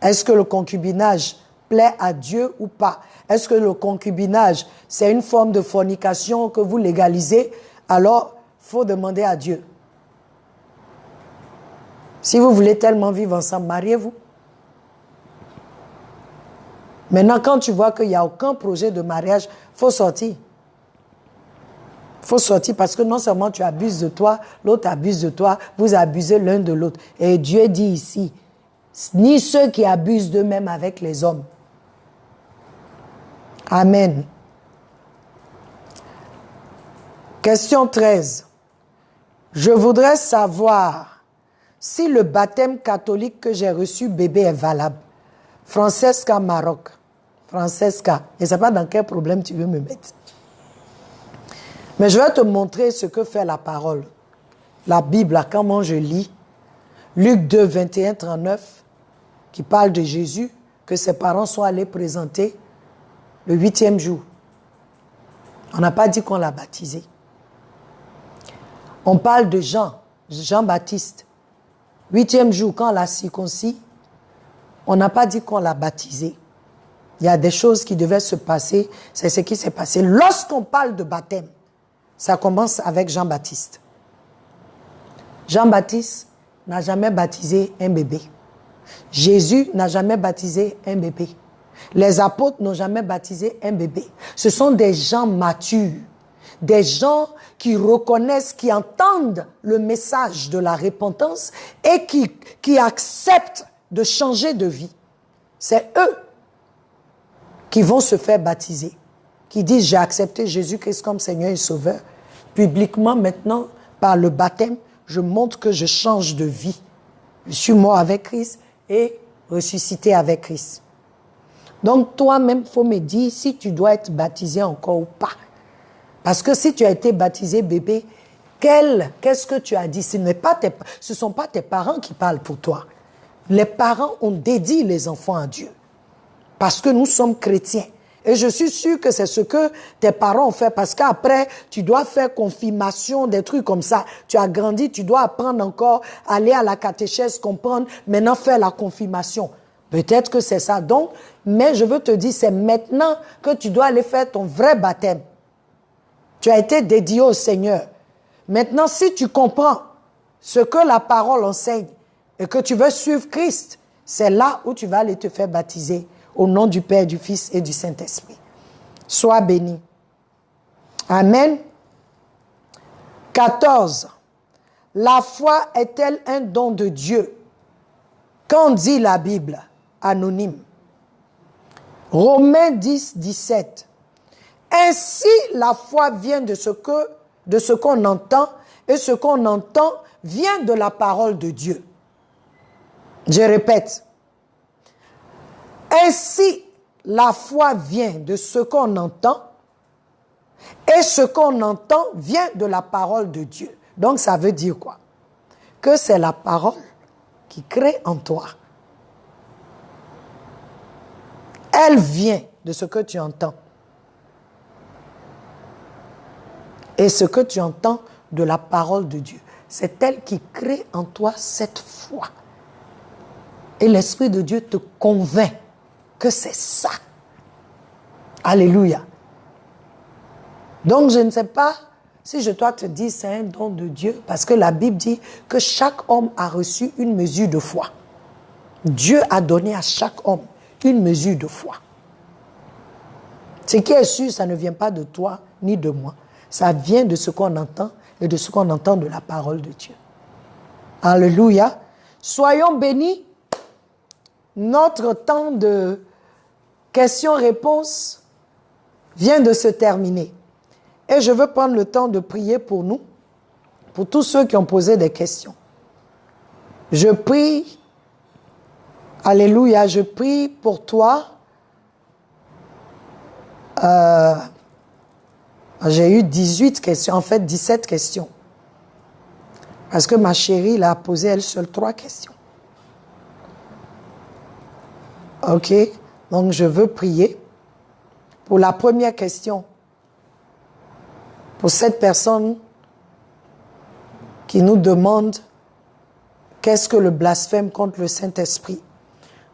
Est-ce que le concubinage plaît à Dieu ou pas? Est-ce que le concubinage, c'est une forme de fornication que vous légalisez? Alors, il faut demander à Dieu. Si vous voulez tellement vivre ensemble, mariez-vous. Maintenant, quand tu vois qu'il n'y a aucun projet de mariage, il faut sortir. Il faut sortir parce que non seulement tu abuses de toi, l'autre abuse de toi, vous abusez l'un de l'autre. Et Dieu dit ici, ni ceux qui abusent d'eux-mêmes avec les hommes. Amen. Question 13. Je voudrais savoir si le baptême catholique que j'ai reçu bébé est valable. Francesca Maroc. Francesca. Je ne sais pas dans quel problème tu veux me mettre. Mais je vais te montrer ce que fait la parole. La Bible, là, comment je lis. Luc 2, 21, 39, qui parle de Jésus, que ses parents sont allés présenter le 8e jour. On n'a pas dit qu'on l'a baptisé. On parle de Jean-Baptiste. 8e jour, quand on l'a circoncis, on n'a pas dit qu'on l'a baptisé. Il y a des choses qui devaient se passer, c'est ce qui s'est passé. Lorsqu'on parle de baptême, ça commence avec Jean-Baptiste. Jean-Baptiste n'a jamais baptisé un bébé. Jésus n'a jamais baptisé un bébé. Les apôtres n'ont jamais baptisé un bébé. Ce sont des gens matures, des gens qui reconnaissent, qui entendent le message de la repentance et qui acceptent de changer de vie. C'est eux qui vont se faire baptiser, qui disent « J'ai accepté Jésus-Christ comme Seigneur et Sauveur. Publiquement, maintenant, par le baptême, je montre que je change de vie. Je suis mort avec Christ et ressuscité avec Christ. » Donc, toi-même, il faut me dire si tu dois être baptisé encore ou pas. Parce que si tu as été baptisé bébé, qu'est-ce que tu as dit? Ce ne sont pas tes parents qui parlent pour toi. Les parents ont dédié les enfants à Dieu. Parce que nous sommes chrétiens. Et je suis sûre que c'est ce que tes parents ont fait. Parce qu'après, tu dois faire confirmation, des trucs comme ça. Tu as grandi, tu dois apprendre encore, aller à la catéchèse, comprendre, maintenant faire la confirmation. Peut-être que c'est ça. Donc, mais je veux te dire, c'est maintenant que tu dois aller faire ton vrai baptême. Tu as été dédié au Seigneur. Maintenant, si tu comprends ce que la parole enseigne et que tu veux suivre Christ, c'est là où tu vas aller te faire baptiser au nom du Père, du Fils et du Saint-Esprit. Sois béni. Amen. 14. La foi est-elle un don de Dieu? Qu'en dit la Bible? Anonyme. Romains 10, 17. Ainsi, la foi vient de ce qu'on entend, et ce qu'on entend vient de la parole de Dieu. Je répète. Ainsi, la foi vient de ce qu'on entend, et ce qu'on entend vient de la parole de Dieu. Donc, ça veut dire quoi? Que c'est la parole qui crée en toi. Elle vient de ce que tu entends. Et ce que tu entends de la parole de Dieu, c'est elle qui crée en toi cette foi. Et l'Esprit de Dieu te convainc que c'est ça. Alléluia. Donc je ne sais pas si je dois te dire c'est un don de Dieu, parce que la Bible dit que chaque homme a reçu une mesure de foi. Dieu a donné à chaque homme une mesure de foi. Ce qui est sûr, ça ne vient pas de toi ni de moi. Ça vient de ce qu'on entend et de ce qu'on entend de la parole de Dieu. Alléluia. Soyons bénis. Notre temps de questions-réponses vient de se terminer. Et je veux prendre le temps de prier pour nous, pour tous ceux qui ont posé des questions. Je prie, alléluia, je prie pour toi. J'ai eu 18 questions, en fait 17 questions. Parce que ma chérie, elle a posé elle seule 3 questions. Ok, donc je veux prier pour la première question. Pour cette personne qui nous demande qu'est-ce que le blasphème contre le Saint-Esprit.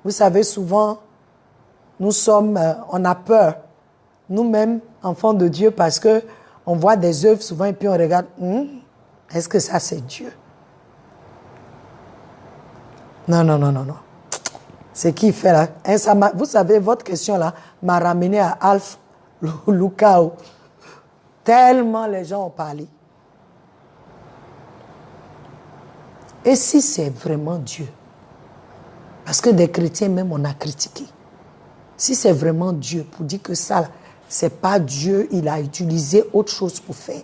Vous savez, souvent, on a peur, nous-mêmes, enfants de Dieu, parce que on voit des œuvres souvent et puis on regarde, est-ce que ça c'est Dieu? Non, non, non, non, non. C'est qui fait là? Vous savez, votre question là m'a ramené à Alpha Lucao. Tellement les gens ont parlé. Et si c'est vraiment Dieu? Parce que des chrétiens même on a critiqué. Si c'est vraiment Dieu, pour dire que ça, c'est pas Dieu, il a utilisé autre chose pour faire.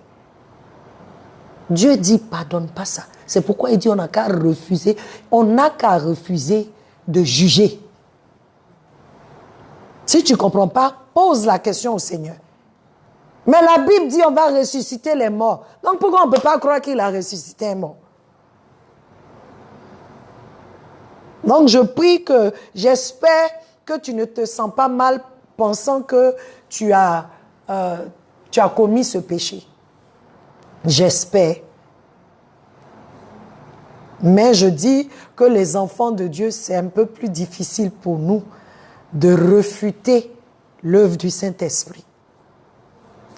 Dieu dit, pardonne pas ça. C'est pourquoi il dit, on n'a qu'à refuser de juger. Si tu ne comprends pas, pose la question au Seigneur. Mais la Bible dit, on va ressusciter les morts. Donc pourquoi on ne peut pas croire qu'il a ressuscité un mort? Donc je prie que, j'espère que tu ne te sens pas mal pensant que tu as commis ce péché. J'espère. Mais je dis que les enfants de Dieu, c'est un peu plus difficile pour nous de refuter l'œuvre du Saint-Esprit.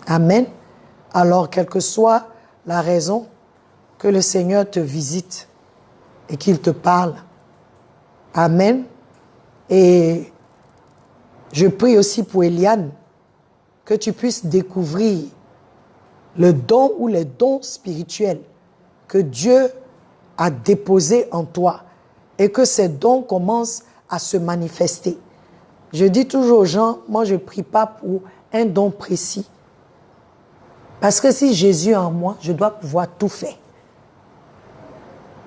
Amen. Alors, quelle que soit la raison, que le Seigneur te visite et qu'il te parle. Amen. Et je prie aussi pour Eliane, que tu puisses découvrir le don ou les dons spirituels que Dieu a déposés en toi et que ces dons commencent à se manifester. Je dis toujours aux gens, moi je ne prie pas pour un don précis. Parce que si Jésus est en moi, je dois pouvoir tout faire.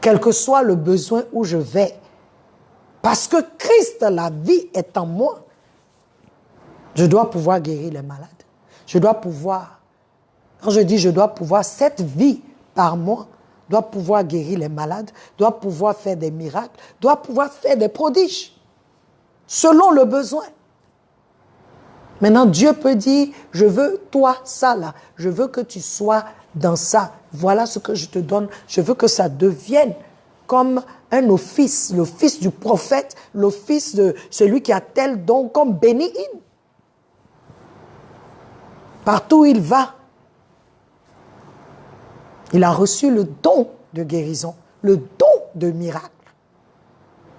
Quel que soit le besoin où je vais. Parce que Christ, la vie, est en moi. Je dois pouvoir guérir les malades. Je dois pouvoir, quand je dis je dois pouvoir, cette vie par moi doit pouvoir guérir les malades, doit pouvoir faire des miracles, doit pouvoir faire des prodiges, selon le besoin. Maintenant, Dieu peut dire, je veux toi, ça là, je veux que tu sois dans ça. Voilà ce que je te donne. Je veux que ça devienne comme un office, l'office du prophète, l'office de celui qui a tel don, comme Béni-In. Partout où il va, il a reçu le don de guérison, le don de miracle.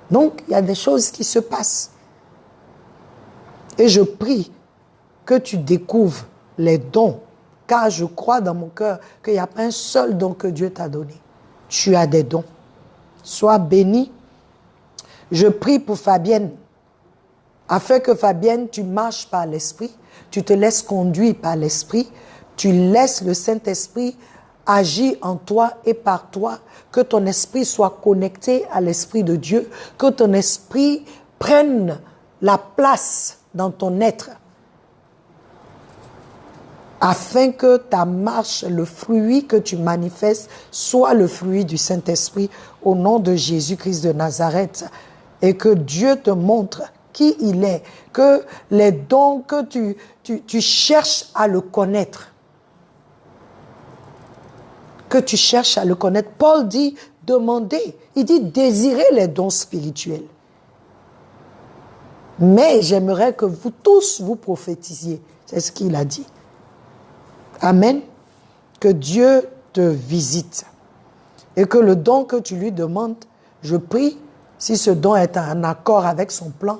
Donc, il y a des choses qui se passent. Et je prie que tu découvres les dons, car je crois dans mon cœur qu'il n'y a pas un seul don que Dieu t'a donné. Tu as des dons. Sois béni. Je prie pour Fabienne, afin que Fabienne, tu marches par l'Esprit, tu te laisses conduire par l'Esprit, tu laisses le Saint-Esprit agir en toi et par toi, que ton esprit soit connecté à l'Esprit de Dieu, que ton esprit prenne la place dans ton être, afin que ta marche, le fruit que tu manifestes, soit le fruit du Saint-Esprit au nom de Jésus-Christ de Nazareth, et que Dieu te montre qui il est, que les dons que tu cherches à le connaître, que tu cherches à le connaître. Paul dit demander, il dit désirer les dons spirituels. Mais j'aimerais que vous tous vous prophétisiez, c'est ce qu'il a dit. Amen. Que Dieu te visite et que le don que tu lui demandes, je prie, si ce don est en accord avec son plan,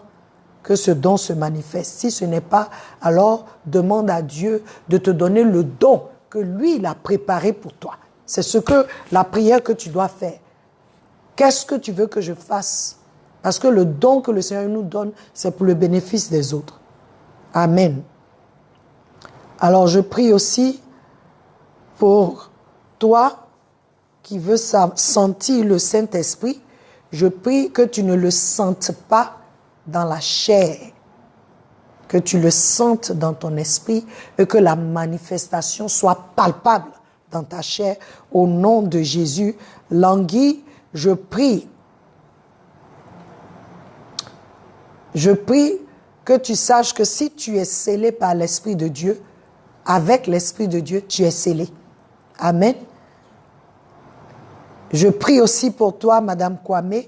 que ce don se manifeste. Si ce n'est pas, alors demande à Dieu de te donner le don que lui, il a préparé pour toi. C'est ce que la prière que tu dois faire. Qu'est-ce que tu veux que je fasse? Parce que le don que le Seigneur nous donne, c'est pour le bénéfice des autres. Amen. Alors je prie aussi pour toi qui veux sentir le Saint-Esprit. Je prie que tu ne le sentes pas dans la chair, que tu le sentes dans ton esprit et que la manifestation soit palpable dans ta chair au nom de Jésus. Langui, je prie que tu saches que si tu es scellé par l'Esprit de Dieu, avec l'Esprit de Dieu, tu es scellé. Amen. Je prie aussi pour toi, Madame Kwame,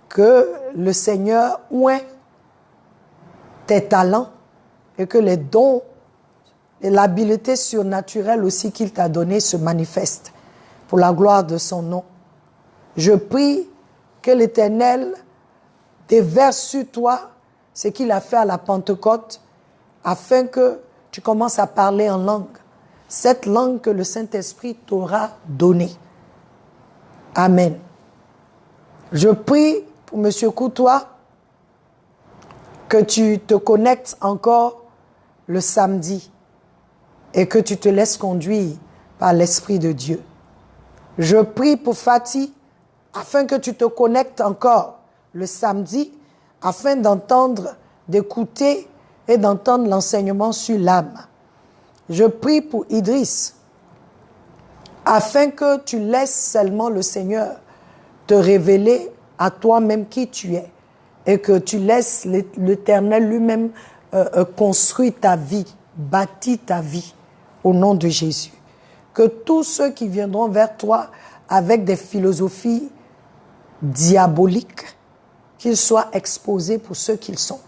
que le Seigneur oint tes talents et que les dons et l'habileté surnaturelle aussi qu'il t'a donnée se manifestent pour la gloire de son nom. Je prie que l'Éternel déverse sur toi ce qu'il a fait à la Pentecôte afin que tu commences à parler en langue. Cette langue que le Saint-Esprit t'aura donnée. Amen. Je prie pour M. Coutois que tu te connectes encore le samedi et que tu te laisses conduire par l'Esprit de Dieu. Je prie pour Fatih afin que tu te connectes encore le samedi afin d'entendre, d'écouter et d'entendre l'enseignement sur l'âme. Je prie pour Idriss afin que tu laisses seulement le Seigneur te révéler à toi-même qui tu es et que tu laisses l'Éternel lui-même construire ta vie, bâtir ta vie au nom de Jésus. Que tous ceux qui viendront vers toi avec des philosophies diaboliques, qu'ils soient exposés pour ceux qu'ils sont,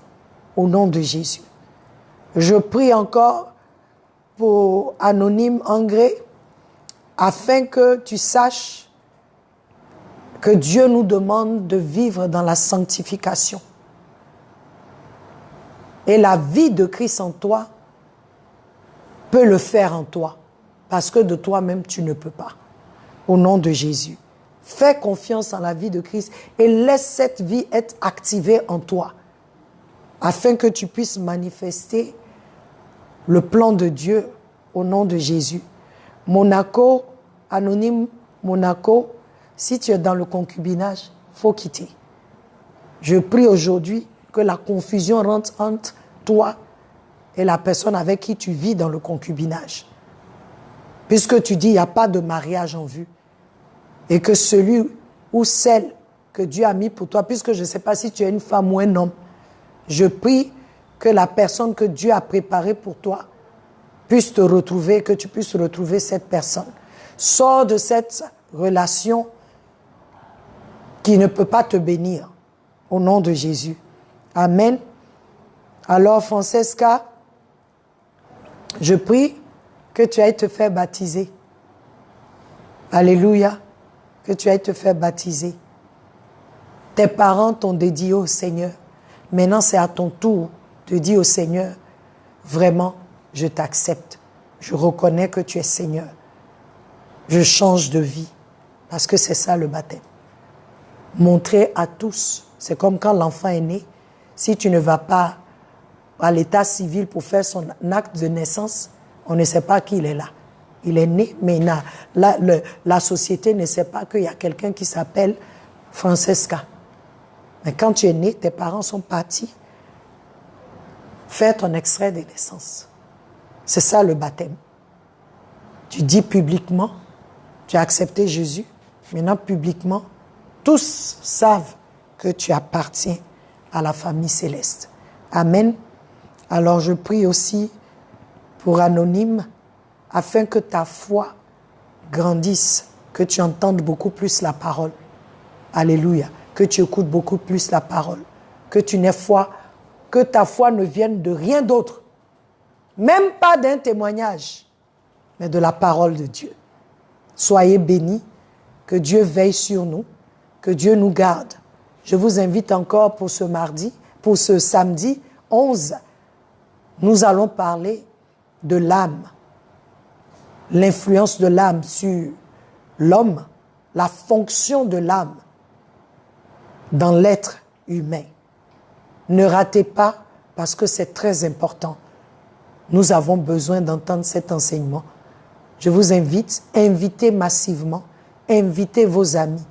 au nom de Jésus. Je prie encore pour Anonyme Angré, afin que tu saches que Dieu nous demande de vivre dans la sanctification. Et la vie de Christ en toi peut le faire en toi, parce que de toi-même, tu ne peux pas. Au nom de Jésus. Fais confiance en la vie de Christ et laisse cette vie être activée en toi, afin que tu puisses manifester le plan de Dieu au nom de Jésus. Monaco, Anonyme Monaco, si tu es dans le concubinage, il faut quitter. Je prie aujourd'hui que la confusion rentre entre toi et la personne avec qui tu vis dans le concubinage. Puisque tu dis, il n'y a pas de mariage en vue. Et que celui ou celle que Dieu a mis pour toi, puisque je ne sais pas si tu es une femme ou un homme, je prie que la personne que Dieu a préparée pour toi puisse te retrouver, que tu puisses retrouver cette personne. Sors de cette relation qui ne peut pas te bénir, au nom de Jésus. Amen. Alors, Francesca, je prie que tu ailles te faire baptiser. Alléluia. Que tu ailles te faire baptiser. Tes parents t'ont dédié au Seigneur. Maintenant, c'est à ton tour de dire au Seigneur, vraiment, je t'accepte. Je reconnais que tu es Seigneur. Je change de vie. Parce que c'est ça le baptême. Montrer à tous. C'est comme quand l'enfant est né. Si tu ne vas pas à l'état civil pour faire son acte de naissance, on ne sait pas qu'il est là. Il est né, mais la société ne sait pas qu'il y a quelqu'un qui s'appelle Francesca. Mais quand tu es né, tes parents sont partis faire ton extrait de naissance. C'est ça le baptême. Tu dis publiquement, tu as accepté Jésus. Maintenant, publiquement, tous savent que tu appartiens à la famille céleste. Amen. Alors, je prie aussi pour Anonyme, afin que ta foi grandisse, que tu entendes beaucoup plus la parole. Alléluia. Que tu écoutes beaucoup plus la parole. Que tu n'aies foi, que ta foi ne vienne de rien d'autre. Même pas d'un témoignage, mais de la parole de Dieu. Soyez bénis, que Dieu veille sur nous, que Dieu nous garde. Je vous invite encore pour ce mardi, pour ce samedi 11, nous allons parler de l'âme. L'influence de l'âme sur l'homme, la fonction de l'âme dans l'être humain. Ne ratez pas, parce que c'est très important. Nous avons besoin d'entendre cet enseignement. Je vous invite, invitez massivement, invitez vos amis,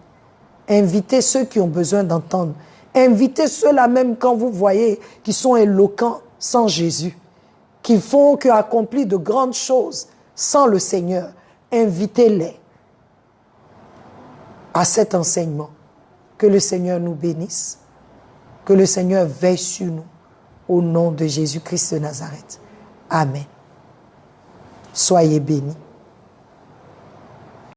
invitez ceux qui ont besoin d'entendre, invitez ceux-là même quand vous voyez qui sont éloquents sans Jésus, qui accomplissent de grandes choses sans le Seigneur. Invitez-les à cet enseignement. Que le Seigneur nous bénisse, que le Seigneur veille sur nous, au nom de Jésus-Christ de Nazareth. Amen. Soyez bénis.